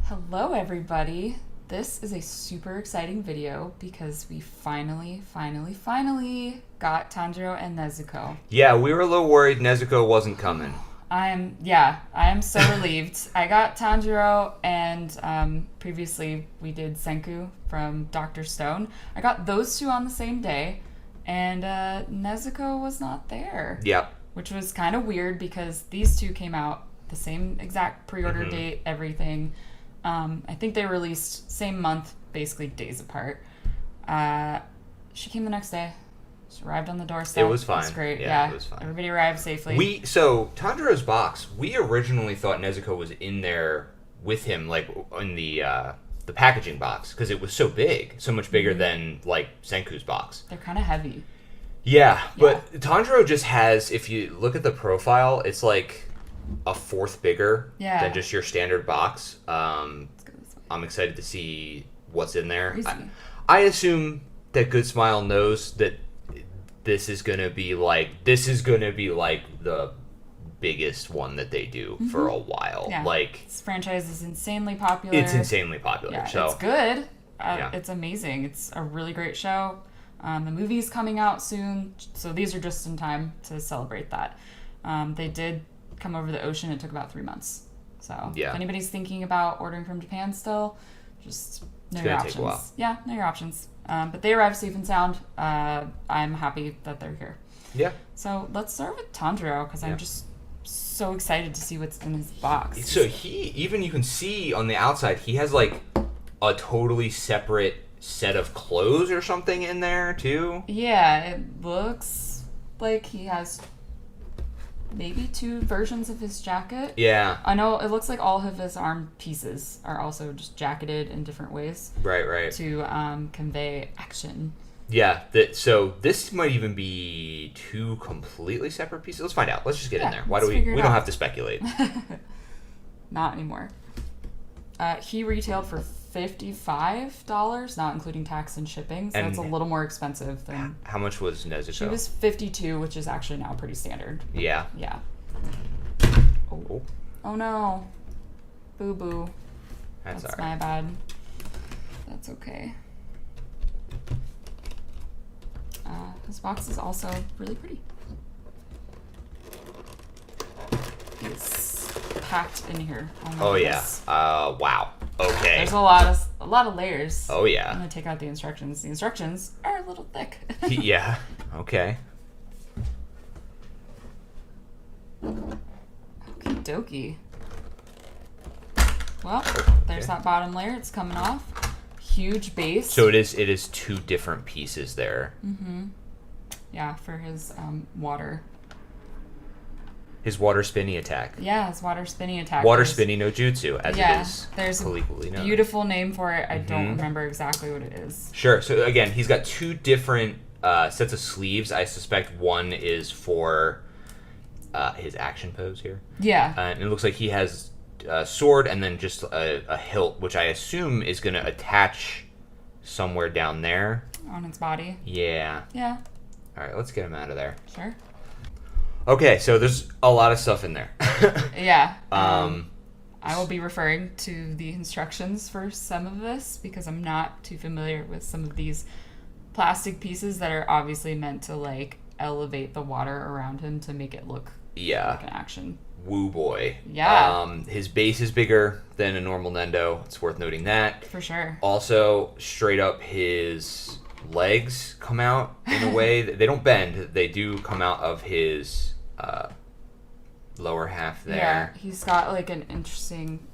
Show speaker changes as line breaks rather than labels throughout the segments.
Hello everybody. This is a super exciting video because we finally got Tanjiro and Nezuko.
Yeah, we were a little worried Nezuko wasn't coming.
I am so relieved. I got Tanjiro and previously we did Senku from Dr. Stone. I got those two on the same day and Nezuko was not there.
Yep.
Which was kind of weird because these two came out the same exact pre-order date, everything. I think they released same month, basically days apart. She came the next day. She arrived on the doorstep.
It was fine.
It was great.
Yeah, it was fine.
Everybody arrived safely.
So Tanjiro's box, we originally thought Nezuko was in there with him, like in the packaging box, because it was so big, so much bigger than like Senku's box.
They're kind of heavy.
Yeah, but Tanjiro just has, if you look at the profile, it's like a fourth bigger than just your standard box. I'm excited to see what's in there. I assume that Good Smile knows that this is gonna be like the biggest one that they do for a while.
Yeah.
Like,
this franchise is insanely popular.
It's insanely popular.
Yeah,
so
it's good. It's amazing. It's a really great show. The movie's coming out soon, so these are just in time to celebrate that. They did come over the ocean. It took about 3 months. So if anybody's thinking about ordering from Japan still, just know your options. Take a while. Yeah, know your options. But they arrived safe and sound. I'm happy that they're here.
Yeah.
So let's start with Tanjiro because I'm just so excited to see what's in his box.
So you can see on the outside, he has like a totally separate set of clothes or something in there too.
Yeah, it looks like he has maybe 2 versions of his jacket.
Yeah.
I know it looks like all of his arm pieces are also just jacketed in different ways.
Right.
To convey action.
Yeah. So this might even be 2 completely separate pieces. Let's find out. Let's just get in there. Why do we don't have to speculate.
Not anymore. He retailed for $55, not including tax and shipping, so it's a little more expensive than...
How much was Nezuko?
She was $52, which is actually now pretty standard.
Yeah.
Yeah. Oh no. Boo-boo. That's all right. My bad. That's okay. His box is also really pretty. It's packed in here.
Oh yeah. Wow. Okay.
There's a lot of layers.
Oh yeah.
I'm gonna take out the instructions. The instructions are a little thick.
Yeah. Okay.
Okie dokie. Well, there's that bottom layer. It's coming off. Huge base.
So it is 2 different pieces there.
Mm-hmm. Yeah, for his water.
His water spinny attack.
Yeah, his water spinny attack.
Water spinny no jutsu, as it is.
There's a beautiful name for it. I don't remember exactly what it is.
Sure. So again, he's got 2 different sets of sleeves. I suspect one is for his action pose here.
Yeah.
And it looks like he has a sword and then just a hilt, which I assume is going to attach somewhere down there.
On his body.
Yeah.
Yeah.
All right, let's get him out of there.
Sure.
Okay, so there's a lot of stuff in there.
Yeah. I will be referring to the instructions for some of this because I'm not too familiar with some of these plastic pieces that are obviously meant to like elevate the water around him to make it look like an action.
Woo boy.
Yeah.
His base is bigger than a normal Nendo. It's worth noting that.
For sure.
Also, straight up, his legs come out in a way that they don't bend. They do come out of his lower half there.
Yeah, he's got like an interesting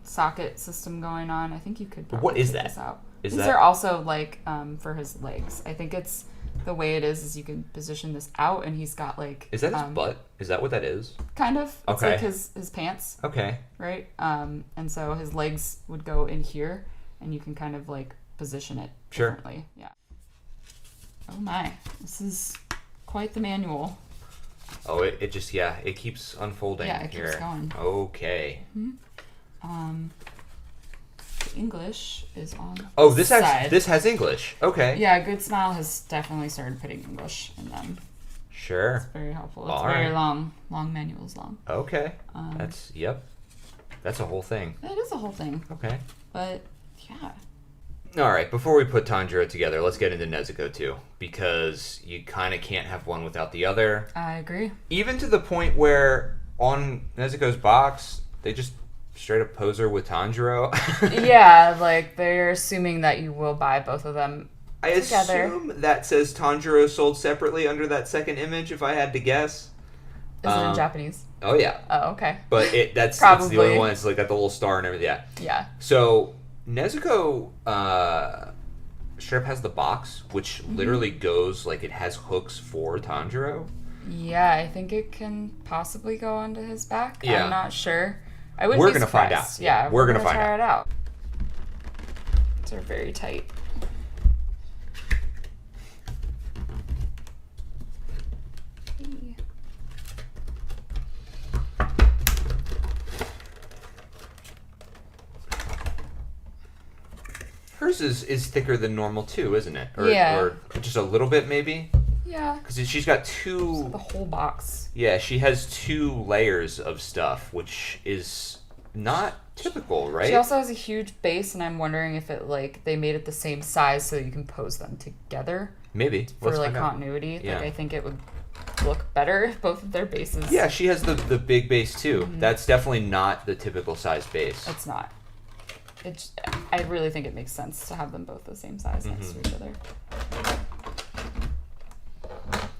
socket system going on. I think you could probably
what is
take
that?
This out.
These
are also like for his legs. I think it's the way it is you can position this out and he's got like...
Is that his butt? Is that what that is?
Kind of. It's like his pants.
Okay.
Right? And so his legs would go in here and you can kind of like position it differently. Yeah. Oh my. This is quite the manual.
Oh, it just, it keeps unfolding.
Yeah, it keeps going.
Okay.
Mm-hmm. The English is on
this has English. Okay.
Yeah, Good Smile has definitely started putting English in them.
Sure.
It's very helpful. It's very long. Long manuals long.
Okay. Yep. That's a whole thing.
That is a whole thing.
Okay.
But, yeah.
All right, before we put Tanjiro together, let's get into Nezuko too, because you kind of can't have one without the other.
I agree.
Even to the point where on Nezuko's box, they just straight up pose her with Tanjiro.
Yeah, like they're assuming that you will buy both of them together.
Assume that says Tanjiro sold separately under that second image, if I had to guess.
Is it in Japanese?
Oh, yeah.
Oh, okay.
But that's the only one that's like got the little star and everything. Yeah.
Yeah.
So Nezuko straight up has the box, which literally goes like it has hooks for Tanjiro.
Yeah, I think it can possibly go onto his back.
Yeah.
I'm not sure. I wouldn't
We're
be
gonna
surprised.
find out.
Yeah,
we're gonna find
try it out. These are very tight.
Hers is thicker than normal too, isn't it?
Yeah.
Or just a little bit maybe?
Yeah.
Because she's got two...
The whole box.
Yeah, she has 2 layers of stuff, which is not typical, right?
She also has a huge base, and I'm wondering if it they made it the same size so you can pose them together.
Maybe.
For continuity.
Yeah.
I think it would look better if both of their bases.
Yeah, she has the big base too. Mm-hmm. That's definitely not the typical size base.
It's not. I really think it makes sense to have them both the same size next to each other.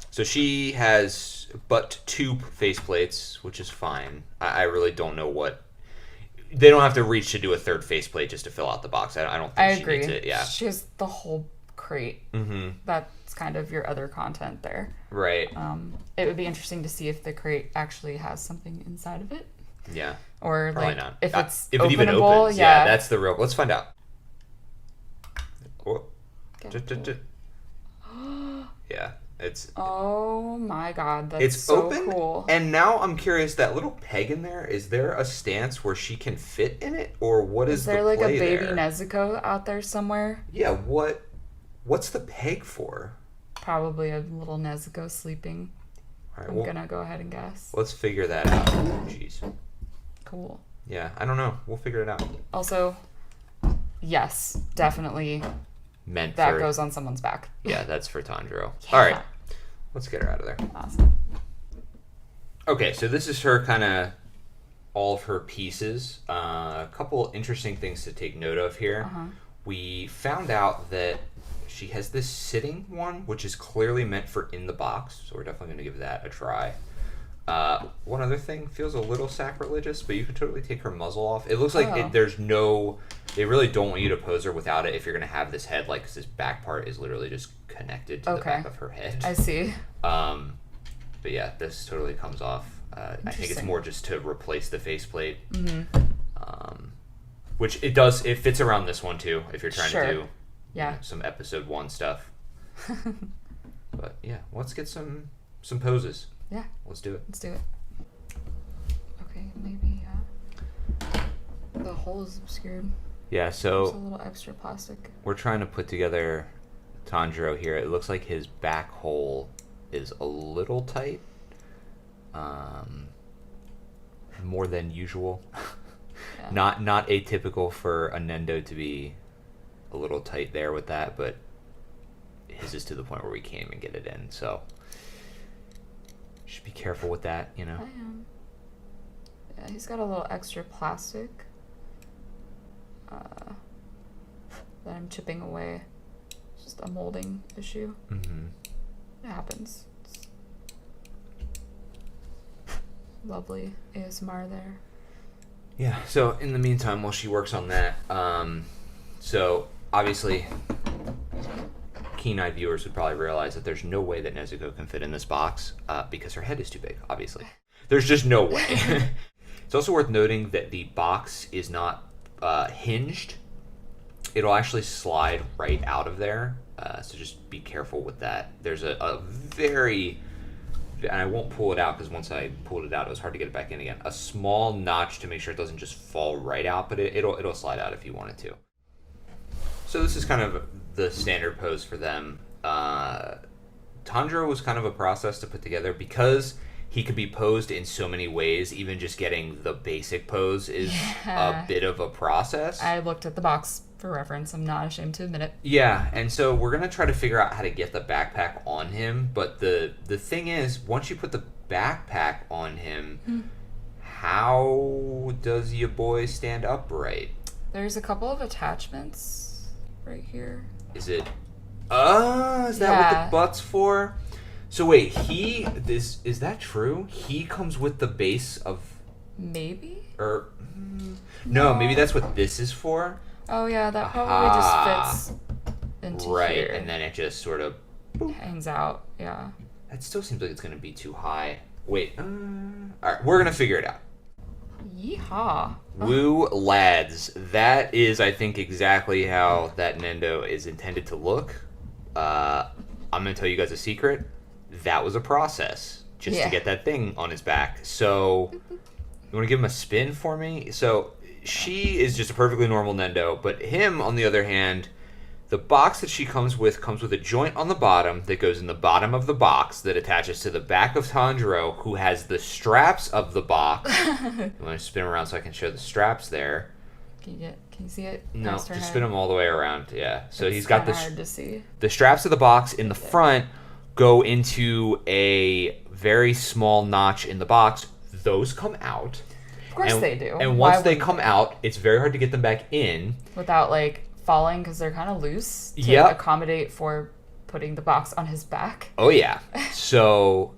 So she has but 2 faceplates, which is fine. I really don't know what... They don't have to reach to do a third faceplate just to fill out the box. I don't think she needs it. Yeah.
She has the whole crate.
Mm-hmm.
That's kind of your other content there.
Right.
It would be interesting to see if the crate actually has something inside of it.
Yeah.
Or
probably not.
If it's
if it even
openable,
opens. Yeah, that's the real... Let's find out. Oh. Yeah. It's...
Oh my god, that's so
open,
cool.
And now I'm curious, that little peg in there, is there a stance where she can fit in it? Or what is the play there?
Is there a baby Nezuko out there somewhere?
Yeah, what's the peg for?
Probably a little Nezuko sleeping.
All right,
I'm gonna go ahead and guess.
Let's figure that out. Jeez.
Cool.
Yeah, I don't know. We'll figure it out.
Also, yes, definitely
meant
that goes on someone's back.
Yeah, that's for Tanjiro.
Yeah.
All right. Let's get her out of there.
Awesome.
Okay, so this is her kind of all of her pieces. A couple interesting things to take note of here.
Uh-huh.
We found out that she has this sitting one, which is clearly meant for in the box, so we're definitely going to give that a try. One other thing, feels a little sacrilegious, but you can totally take her muzzle off. It looks like there's no... They really don't want you to pose her without it if you're going to have this head, because this back part is literally just connected to the back of her head.
I see.
But yeah, this totally comes off. I think it's more just to replace the faceplate.
Mm-hmm.
Which it does, it fits around this one too, if you're trying to do some episode 1 stuff. But yeah, let's get some poses.
Yeah.
Let's do it.
Let's do it. Okay, maybe the hole is obscured.
Yeah, so...
There's a little extra plastic.
We're trying to put together Tanjiro here. It looks like his back hole is a little tight. More than usual. Yeah. Not atypical for a Nendo to be a little tight there with that, but his is to the point where we can't even get it in, so... Should be careful with that, you know?
I am. Yeah, he's got a little extra plastic that I'm chipping away. It's just a molding issue.
Mm-hmm.
It happens. It's lovely ASMR there.
Yeah, so in the meantime, while she works on that, so obviously... Keen-eyed viewers would probably realize that there's no way that Nezuko can fit in this box because her head is too big, obviously. There's just no way. It's also worth noting that the box is not hinged. It'll actually slide right out of there, so just be careful with that. There's a very, and I won't pull it out because once I pulled it out, it was hard to get it back in again. A small notch to make sure it doesn't just fall right out, but it'll slide out if you want it to. So this is kind of the standard pose for them. Tanjiro was kind of a process to put together because he could be posed in so many ways. Even just getting the basic pose is a bit of a process.
I looked at the box for reference. I'm not ashamed to admit it.
Yeah, and so we're going to try to figure out how to get the backpack on him. But the thing is, once you put the backpack on him, how does your boy stand upright?
There's a couple of attachments right here.
Is it... is that what the butt's for? So wait, is that true? He comes with the base of...
Maybe?
Or... No, maybe that's what this is for.
Oh yeah, that probably just fits into here.
Right, and then it just sort of...
hangs out, yeah.
That still seems like it's going to be too high. Wait, alright, we're going to figure it out.
Yeehaw.
Woo lads. That is, I think, exactly how that Nendo is intended to look. I'm going to tell you guys a secret. That was a process just to get that thing on his back. So, you want to give him a spin for me? So, she is just a perfectly normal Nendo, but him, on the other hand, the box that she comes with a joint on the bottom that goes in the bottom of the box that attaches to the back of Tanjiro, who has the straps of the box. I'm going to spin around so I can show the straps there.
Can you see it?
No, just spin them all the way around. Yeah. So he's got
hard to see.
The straps of the box in the front go into a very small notch in the box. Those come out.
Of course they do.
And once they come out, it's very hard to get them back in.
Without, like, falling, because they're kind of loose to accommodate for putting the box on his back.
Oh, yeah. So,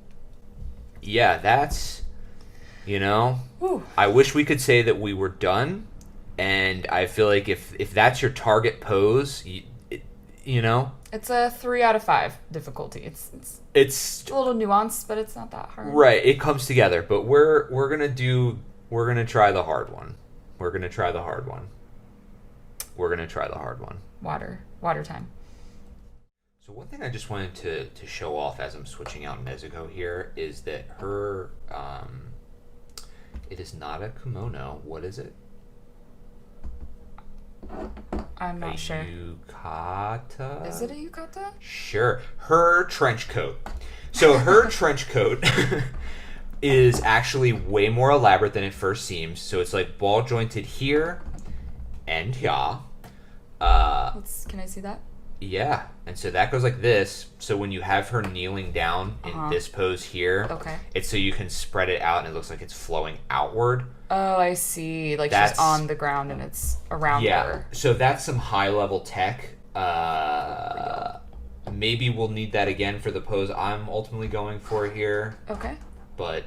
yeah, that's, I wish we could say that we were done. And I feel like if that's your target pose, it's
a 3 out of 5 difficulty. It's a little nuanced, but it's not that hard.
Right, it comes together. But we're gonna try the hard one. We're gonna try the hard one.
Water time.
So one thing I just wanted to show off as I'm switching out Nezuko here is that her it is not a kimono. What is it?
I'm not sure.
Yukata?
Is it a yukata?
Sure. Her trench coat. So her trench coat is actually way more elaborate than it first seems. So it's like ball jointed here and here.
Can I see that?
Yeah. And so that goes like this. So when you have her kneeling down in this pose here, it's so you can spread it out and it looks like it's flowing outward.
Oh, I see. Like she's on the ground and it's around her.
Yeah. So that's some high level tech. Maybe we'll need that again for the pose I'm ultimately going for here.
Okay.
But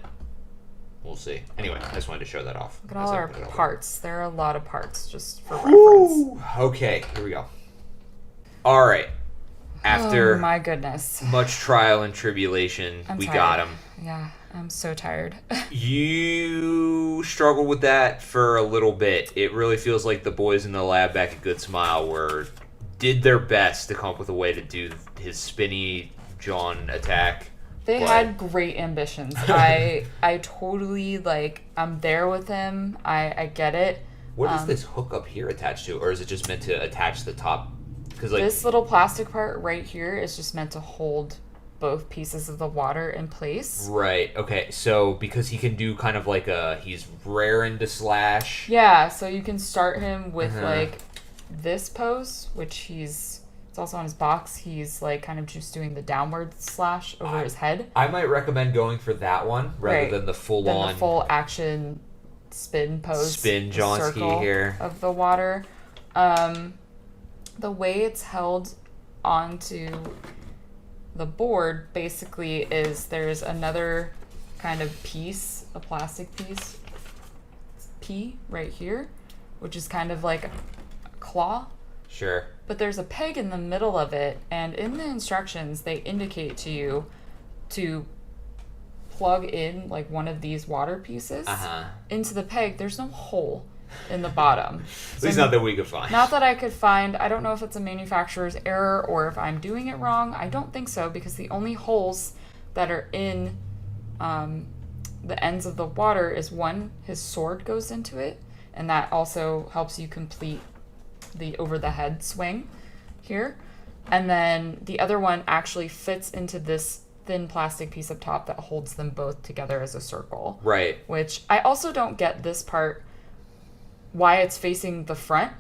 we'll see. Anyway, I just wanted to show that off.
Look at all our parts. There are a lot of parts just for reference.
Okay, here we go. All right. After
my goodness,
much trial and tribulation, we got him.
Yeah, I'm so tired.
You struggled with that for a little bit. It really feels like the boys in the lab back at Good Smile did their best to come up with a way to do his spinny John attack.
They had great ambitions. I totally, I'm there with him. I get it.
What is this hook up here attached to? Or is it just meant to attach the top? Because
this little plastic part right here is just meant to hold both pieces of the water in place.
Right. Okay. So because he can do kind of he's raring to slash.
Yeah. So you can start him with this pose, which it's also on his box. He's kind of just doing the downward slash over his head.
I might recommend going for that one rather than the full
action spin pose.
Spin John ski here
of the water. The way it's held onto the board basically is there's another kind of piece, a plastic piece, P right here, which is kind of like a claw.
Sure.
But there's a peg in the middle of it, and in the instructions they indicate to you to plug in one of these water pieces into the peg. There's no hole in the bottom.
At least not that we could find.
Not that I could find. I don't know if it's a manufacturer's error or if I'm doing it wrong. I don't think so, because the only holes that are in the ends of the water is one, his sword goes into it, and that also helps you complete the over the head swing here. And then the other one actually fits into this thin plastic piece up top that holds them both together as a circle.
Right.
Which I also don't get this part, why it's facing the front,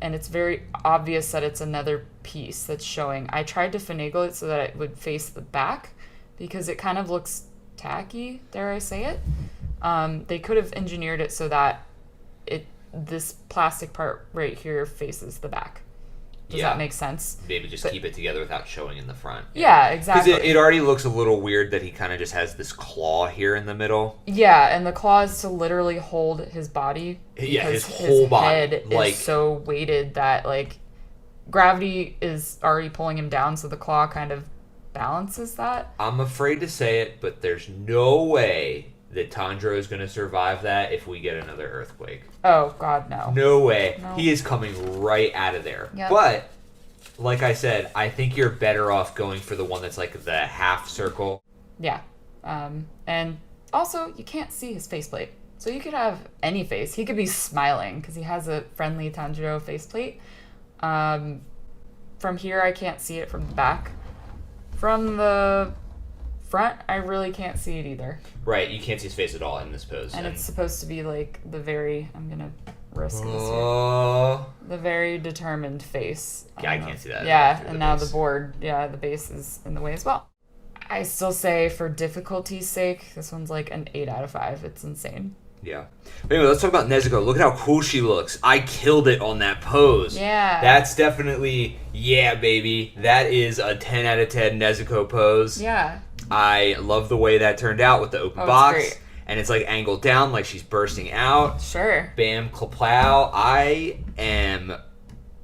and it's very obvious that it's another piece that's showing. I tried to finagle it so that it would face the back because it kind of looks tacky, dare I say it. They could have engineered it so that this plastic part right here faces the back. Does that make sense?
Maybe just keep it together without showing in the front.
Yeah, exactly.
Because it already looks a little weird that he kind of just has this claw here in the middle.
Yeah, and the claw is to literally hold his body.
Yeah, his whole body.
Head is so weighted that, like, gravity is already pulling him down, so the claw kind of balances that.
I'm afraid to say it, but there's no way that Tanjiro is going to survive that if we get another earthquake.
Oh, God, no.
No way.
No.
He is coming right out of there.
Yep.
But, like I said, I think you're better off going for the one that's like the half circle.
Yeah. And also, you can't see his faceplate. So you could have any face. He could be smiling because he has a friendly Tanjiro faceplate. From here, I can't see it from the back. From the front, I really can't see it either.
Right, you can't see his face at all in this pose.
And it's supposed to be like the very, I'm going to risk this here. The very determined face.
Yeah, I can't see that.
Yeah, and now the board, the base is in the way as well. I still say for difficulty's sake, this one's like an 8 out of 5. It's insane.
Yeah. But anyway, let's talk about Nezuko. Look at how cool she looks. I killed it on that pose.
Yeah.
That's definitely, yeah, baby. That is a 10 out of 10 Nezuko pose.
Yeah.
I love the way that turned out with the open box. It's great. And it's like angled down like she's bursting out.
Sure.
Bam, klaplow. I am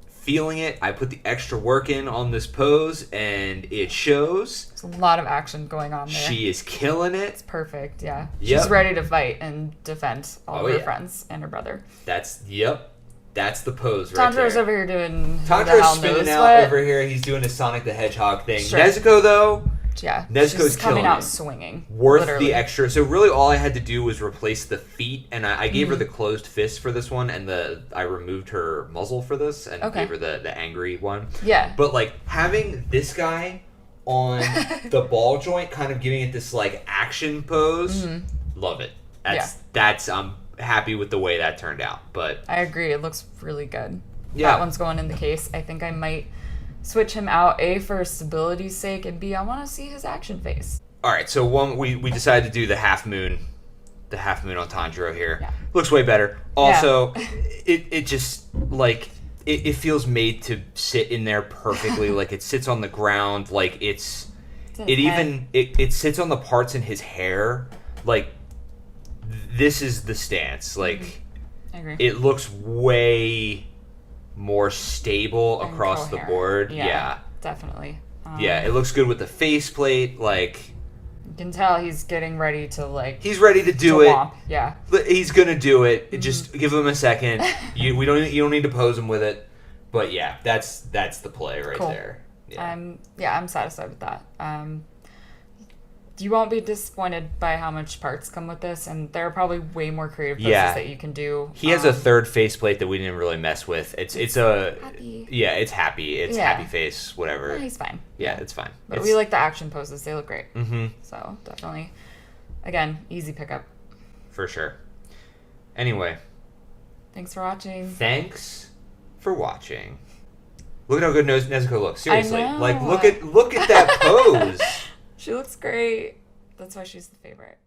feeling it. I put the extra work in on this pose and it shows.
There's a lot of action going on there.
She is killing it.
It's perfect, yeah.
Yep.
She's ready to fight and defend all of her friends and her brother.
That's the pose right there.
Tanjiro's over here doing
Tanjiro's spinning out over here. He's doing his Sonic the Hedgehog thing. Sure. Nezuko, though, Nezuko's
coming out
it.
Swinging.
Worth the extra. So really all I had to do was replace the feet, and I gave her the closed fist for this one, and I removed her muzzle for this, and gave her the angry one.
Yeah.
But, like, having this guy on the ball joint, kind of giving it this, like, action pose, love it. I'm happy with the way that turned out. But
I agree. It looks really good.
Yeah.
That one's going in the case. I think I might switch him out, A, for stability's sake, and B, I want to see his action face.
All right, so we decided to do the half moon on Tanjiro here.
Yeah.
Looks way better. Also, it just, like, it feels made to sit in there perfectly. Like, it sits on the ground. Like, it sits on the parts in his hair. Like, this is the stance. Like,
I agree.
It looks way more stable across the board. Yeah.
Definitely.
It looks good with the faceplate. Like,
you can tell he's getting ready to, like,
he's ready to do it.
Womp. Yeah.
He's gonna do it. Just give him a second. You don't need to pose him with it. But yeah, that's the play right there. Yeah.
I'm satisfied with that. You won't be disappointed by how much parts come with this, and there are probably way more creative poses that you can do.
He has a third faceplate that we didn't really mess with. It's
happy.
Yeah, it's happy. It's happy face, whatever.
Yeah, he's fine.
Yeah, it's fine.
But we like the action poses. They look great.
Mm-hmm.
So definitely, again, easy pickup.
For sure. Anyway.
Thanks for watching.
Thanks for watching. Look at how good Nezuko looks. Seriously.
I know.
Like, look at that pose.
She looks great. That's why she's the favorite.